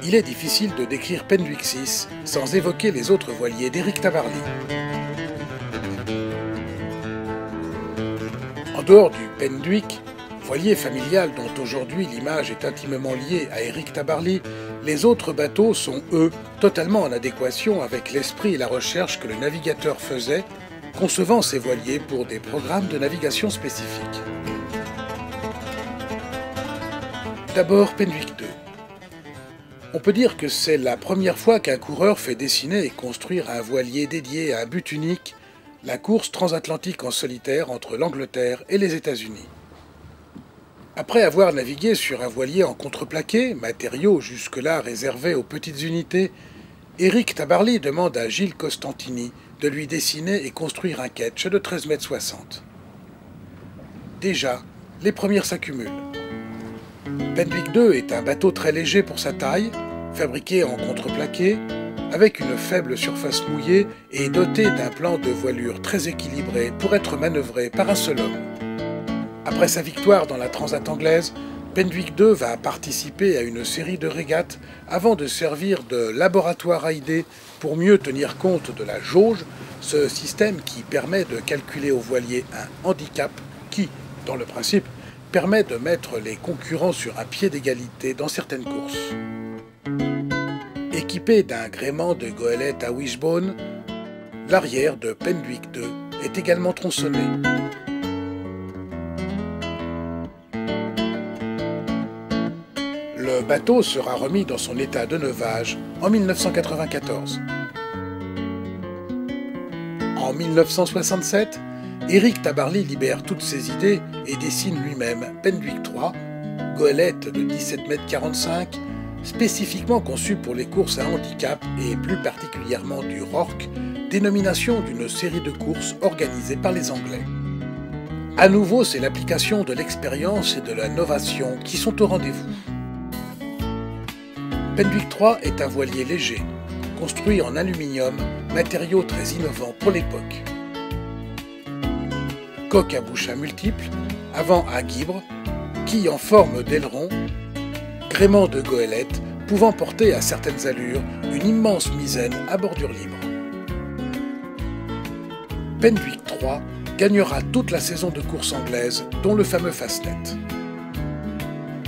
il est difficile de décrire Penduick VI sans évoquer les autres voiliers d'Éric Tabarly. En dehors du Penduick, voilier familial dont aujourd'hui l'image est intimement liée à Éric Tabarly, les autres bateaux sont, eux, totalement en adéquation avec l'esprit et la recherche que le navigateur faisait, concevant ces voiliers pour des programmes de navigation spécifiques. D'abord, Penduick II. On peut dire que c'est la première fois qu'un coureur fait dessiner et construire un voilier dédié à un but unique, la course transatlantique en solitaire entre l'Angleterre et les États-Unis. Après avoir navigué sur un voilier en contreplaqué, matériau jusque-là réservé aux petites unités, Éric Tabarly demande à Gilles Costantini de lui dessiner et construire un ketch de 13,60 m. Déjà, les premières s'accumulent. Penduick II est un bateau très léger pour sa taille, fabriqué en contreplaqué, avec une faible surface mouillée et doté d'un plan de voilure très équilibré pour être manœuvré par un seul homme. Après sa victoire dans la Transat anglaise, Penduick II va participer à une série de régates avant de servir de laboratoire à idées pour mieux tenir compte de la jauge, ce système qui permet de calculer au voilier un handicap qui, dans le principe, permet de mettre les concurrents sur un pied d'égalité dans certaines courses. Équipé d'un gréement de goélette à wishbone, l'arrière de Penduick II est également tronçonné. Le bateau sera remis dans son état de neuvage en 1994. En 1967, Éric Tabarly libère toutes ses idées et dessine lui-même Penduick III, goélette de 17,45 m, spécifiquement conçue pour les courses à handicap et plus particulièrement du Rorke, dénomination d'une série de courses organisées par les Anglais. À nouveau, c'est l'application de l'expérience et de la novation qui sont au rendez-vous. Penduick III est un voilier léger, construit en aluminium, matériau très innovant pour l'époque. Coque à bouche à multiples, avant à guibre, quille en forme d'aileron, gréement de goélette pouvant porter à certaines allures une immense misaine à bordure libre. Penduick III gagnera toute la saison de course anglaise, dont le fameux Fastnet.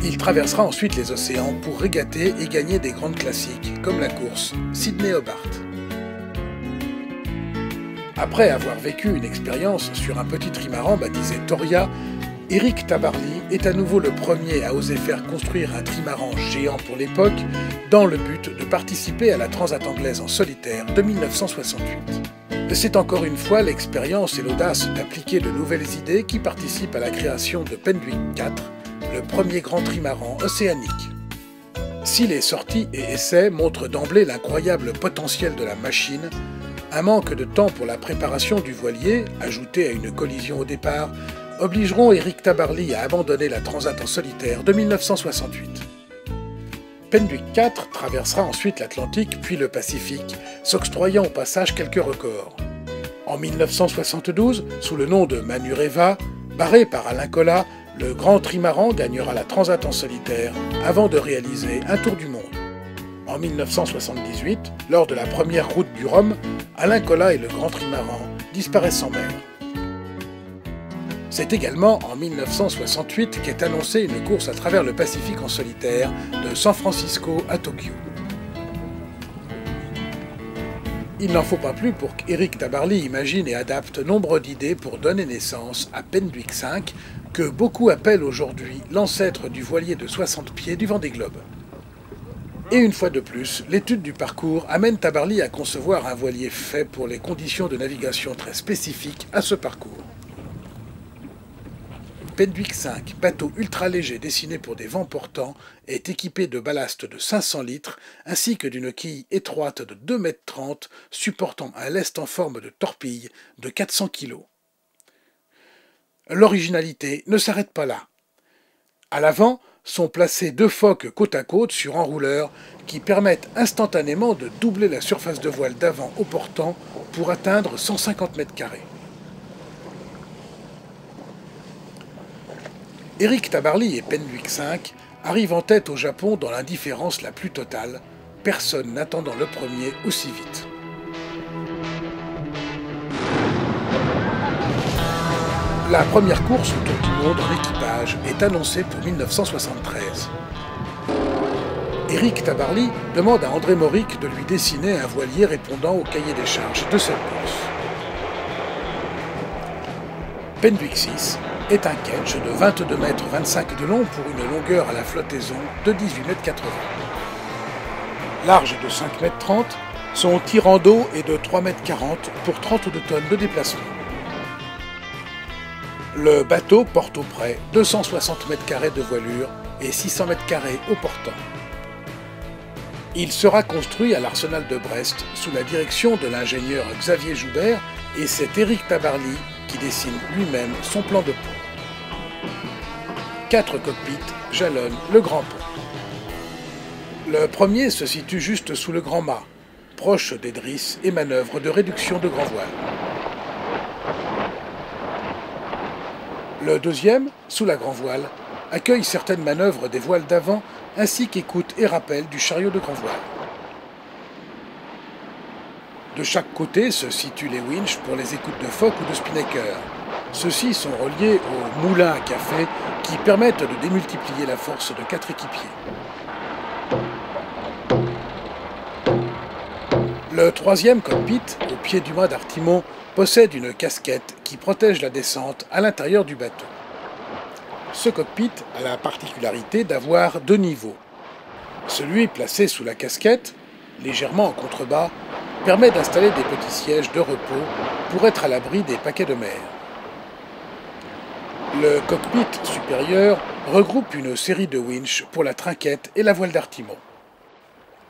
Il traversera ensuite les océans pour régater et gagner des grandes classiques comme la course Sydney-Hobart. Après avoir vécu une expérience sur un petit trimaran baptisé Toria, Éric Tabarly est à nouveau le premier à oser faire construire un trimaran géant pour l'époque dans le but de participer à la Transat anglaise en solitaire de 1968. C'est encore une fois l'expérience et l'audace d'appliquer de nouvelles idées qui participent à la création de Penduick IV, le premier grand trimaran océanique. Si les sorties et essais montrent d'emblée l'incroyable potentiel de la machine, un manque de temps pour la préparation du voilier, ajouté à une collision au départ, obligeront Éric Tabarly à abandonner la Transat en solitaire de 1968. Penduick IV traversera ensuite l'Atlantique puis le Pacifique, s'octroyant au passage quelques records. En 1972, sous le nom de Manureva, barré par Alain Colas, le grand trimaran gagnera la Transat en solitaire avant de réaliser un tour du monde. En 1978, lors de la première route du Rhum, Alain Colas et le grand trimaran disparaissent en mer. C'est également en 1968 qu'est annoncée une course à travers le Pacifique en solitaire de San Francisco à Tokyo. Il n'en faut pas plus pour qu'Éric Tabarly imagine et adapte nombre d'idées pour donner naissance à Penduick V, que beaucoup appellent aujourd'hui l'ancêtre du voilier de 60 pieds du Vendée Globe. Et une fois de plus, l'étude du parcours amène Tabarly à concevoir un voilier fait pour les conditions de navigation très spécifiques à ce parcours. Penduick V, bateau ultra léger dessiné pour des vents portants, est équipé de ballast de 500 litres ainsi que d'une quille étroite de 2,30 m supportant un lest en forme de torpille de 400 kg. L'originalité ne s'arrête pas là. À l'avant sont placés deux focs côte à côte sur enrouleur qui permettent instantanément de doubler la surface de voile d'avant au portant pour atteindre 150 m². Éric Tabarly et Penduick V arrive en tête au Japon dans l'indifférence la plus totale, personne n'attendant le premier aussi vite. La première course autour du monde en équipage est annoncée pour 1973. Éric Tabarly demande à André Mauric de lui dessiner un voilier répondant au cahier des charges de cette course. Penduick 6 est un ketch de 22,25 mètres de long pour une longueur à la flottaison de 18,80 mètres. Large de 5,30 mètres, son tirant d'eau est de 3,40 mètres pour 32 tonnes de déplacement. Le bateau porte au près 260 mètres carrés de voilure et 600 mètres carrés au portant. Il sera construit à l'Arsenal de Brest sous la direction de l'ingénieur Xavier Joubert et c'est Éric Tabarly qui dessine lui-même son plan de pont. 4 cockpits jalonnent le grand pont. Le premier se situe juste sous le grand mât, proche des drisses et manœuvres de réduction de grand voile. Le deuxième, sous la grand voile, accueille certaines manœuvres des voiles d'avant ainsi qu'écoute et rappel du chariot de grand voile. De chaque côté se situent les winches pour les écoutes de foc ou de spinnaker. Ceux-ci sont reliés aux moulins à café qui permettent de démultiplier la force de 4 équipiers. Le troisième cockpit, au pied du mât d'artimon, possède une casquette qui protège la descente à l'intérieur du bateau. Ce cockpit a la particularité d'avoir 2 niveaux. Celui placé sous la casquette, légèrement en contrebas, permet d'installer des petits sièges de repos pour être à l'abri des paquets de mer. Le cockpit supérieur regroupe une série de winches pour la trinquette et la voile d'artimon.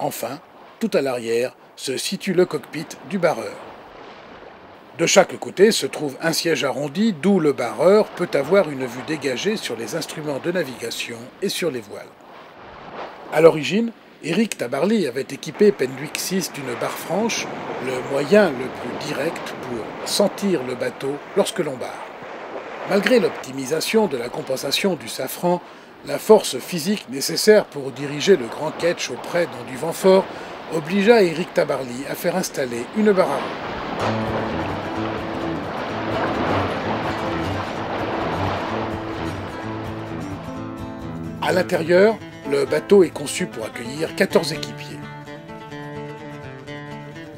Enfin, tout à l'arrière, se situe le cockpit du barreur. De chaque côté se trouve un siège arrondi d'où le barreur peut avoir une vue dégagée sur les instruments de navigation et sur les voiles. À l'origine, Éric Tabarly avait équipé Penduick 6 d'une barre franche, le moyen le plus direct pour sentir le bateau lorsque l'on barre. Malgré l'optimisation de la compensation du safran, la force physique nécessaire pour diriger le grand ketch auprès dans du vent fort obligea Éric Tabarly à faire installer une barre à roues. À l'intérieur, le bateau est conçu pour accueillir 14 équipiers.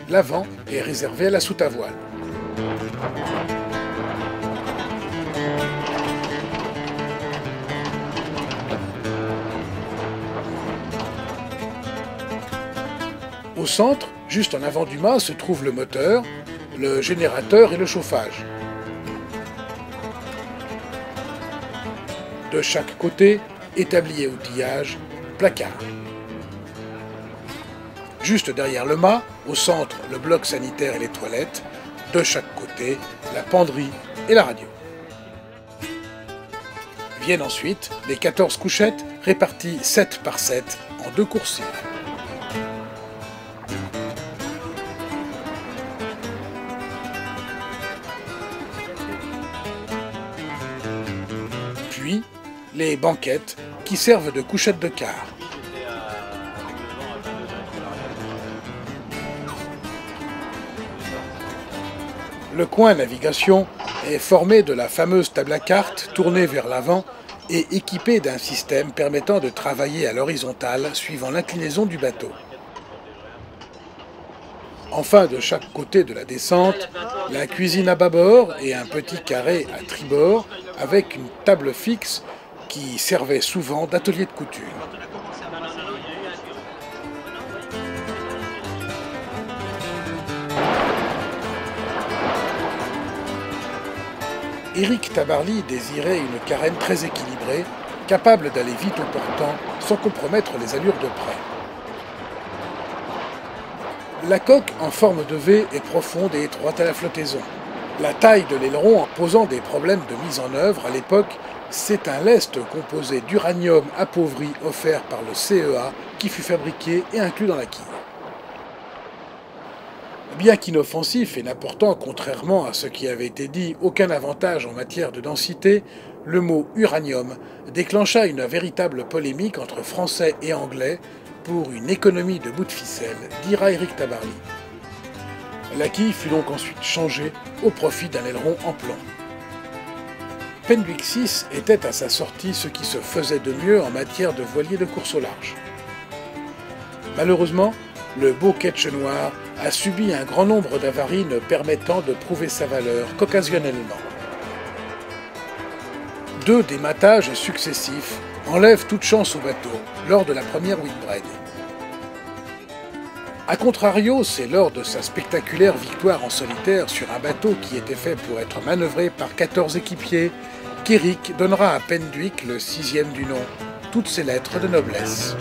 L'avant est réservé à la soute à voile. Au centre, juste en avant du mât, se trouve le moteur, le générateur et le chauffage. De chaque côté, établi et outillage, placard. Juste derrière le mât, au centre, le bloc sanitaire et les toilettes. De chaque côté, la penderie et la radio. Viennent ensuite les 14 couchettes réparties 7 par 7 en 2 coursives. Puis, les banquettes qui servent de couchettes de quart. Le coin navigation est formé de la fameuse table à cartes tournée vers l'avant et équipée d'un système permettant de travailler à l'horizontale suivant l'inclinaison du bateau. Enfin, de chaque côté de la descente, la cuisine à bâbord et un petit carré à tribord avec une table fixe qui servait souvent d'atelier de couture. Éric Tabarly désirait une carène très équilibrée, capable d'aller vite au portant sans compromettre les allures de près. La coque en forme de V est profonde et étroite à la flottaison. La taille de l'aileron en posant des problèmes de mise en œuvre à l'époque, c'est un lest composé d'uranium appauvri offert par le CEA qui fut fabriqué et inclus dans la quille. Bien qu'inoffensif et n'apportant, contrairement à ce qui avait été dit, aucun avantage en matière de densité, le mot uranium déclencha une véritable polémique entre Français et Anglais pour une économie de bout de ficelle, dira Éric Tabarly. La quille fut donc ensuite changée au profit d'un aileron en plomb. Penduick 6 était à sa sortie ce qui se faisait de mieux en matière de voilier de course au large. Malheureusement, le beau ketch noir a subi un grand nombre d'avaries ne permettant de prouver sa valeur qu'occasionnellement. 2 dématages successifs enlèvent toute chance au bateau lors de la première Whitbread. A contrario, c'est lors de sa spectaculaire victoire en solitaire sur un bateau qui était fait pour être manœuvré par 14 équipiers qu'Éric donnera à Penduick le 6e du nom, toutes ses lettres de noblesse.